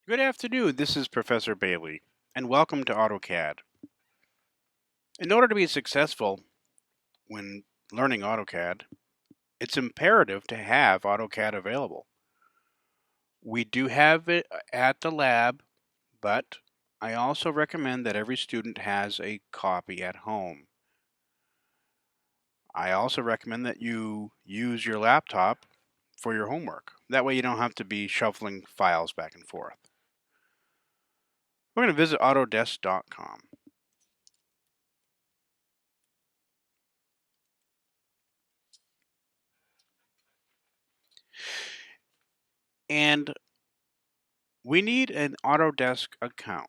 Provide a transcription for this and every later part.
Good afternoon. This is Professor Bailey, and welcome to AutoCAD. In order to be successful when learning AutoCAD, it's imperative to have AutoCAD available. We do have it at the lab, but I also recommend that every student has a copy at home. I also recommend that you use your laptop for your homework. That way you don't have to be shuffling files back and forth. We're going to visit autodesk.com. And we need an Autodesk account.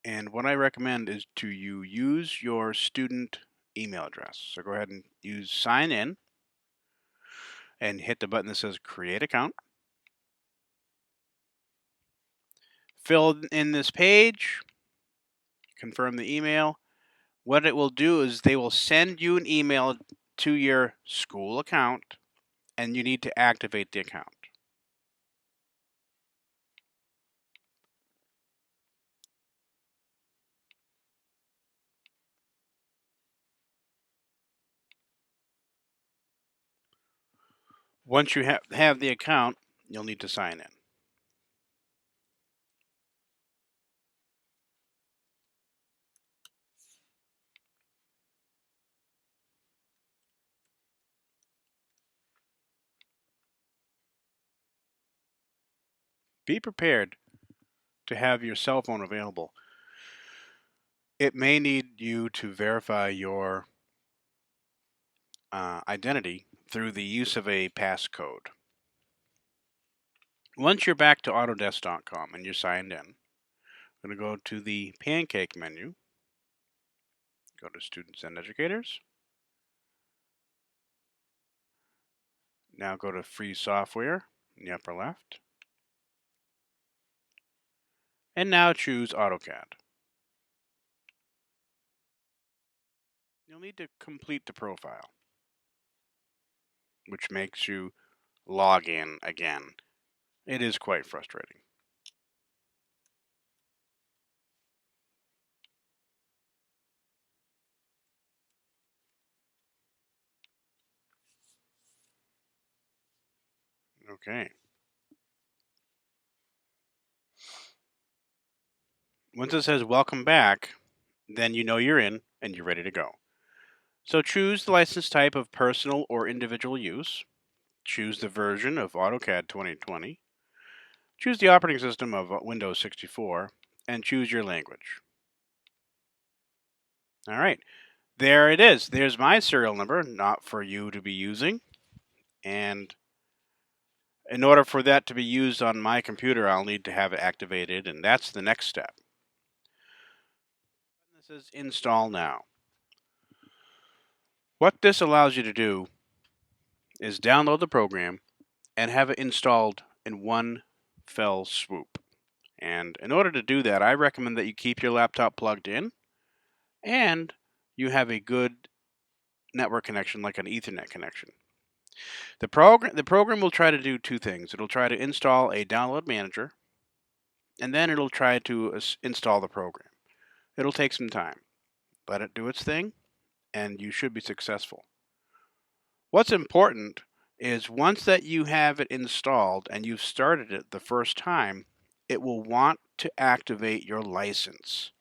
And what I recommend is you use your student email address. So go ahead and use sign in and hit the button that says create account. Fill in this page, confirm the email. What it will do is they will send you an email to your school account and you need to activate the account. Once you have the account, you'll need to sign in. Be prepared to have your cell phone available. It may need you to verify your identity through the use of a passcode. Once you're back to Autodesk.com and you're signed in, I'm going to go to the Pancake menu, go to Students and Educators. Now go to Free Software in the upper left. And now choose AutoCAD. You'll need to complete the profile, which makes you log in again. It is quite frustrating. Okay. Once it says welcome back, then you know you're in and you're ready to go. So choose the license type of personal or individual use. Choose the version of AutoCAD 2020. Choose the operating system of Windows 64 and choose your language. All right, there it is. There's my serial number, not for you to be using. And in order for that to be used on my computer, I'll need to have it activated, and that's the next step. This is install now. What this allows you to do is download the program and have it installed in one fell swoop. And in order to do that, I recommend that you keep your laptop plugged in and you have a good network connection like an Ethernet connection. The program will try to do two things. It'll try to install a download manager and then it'll try to install the program. It'll take some time. Let it do its thing and you should be successful. What's important is once that you have it installed and you've started it the first time, it will want to activate your license.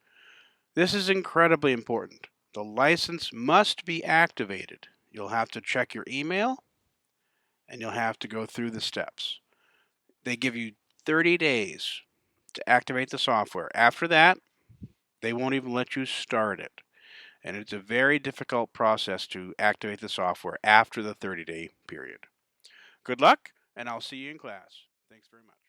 This is incredibly important. The license must be activated. You'll have to check your email and you'll have to go through the steps. They give you 30 days to activate the software. After that, they won't even let you start it. And it's a very difficult process to activate the software after the 30-day period. Good luck, and I'll see you in class. Thanks very much.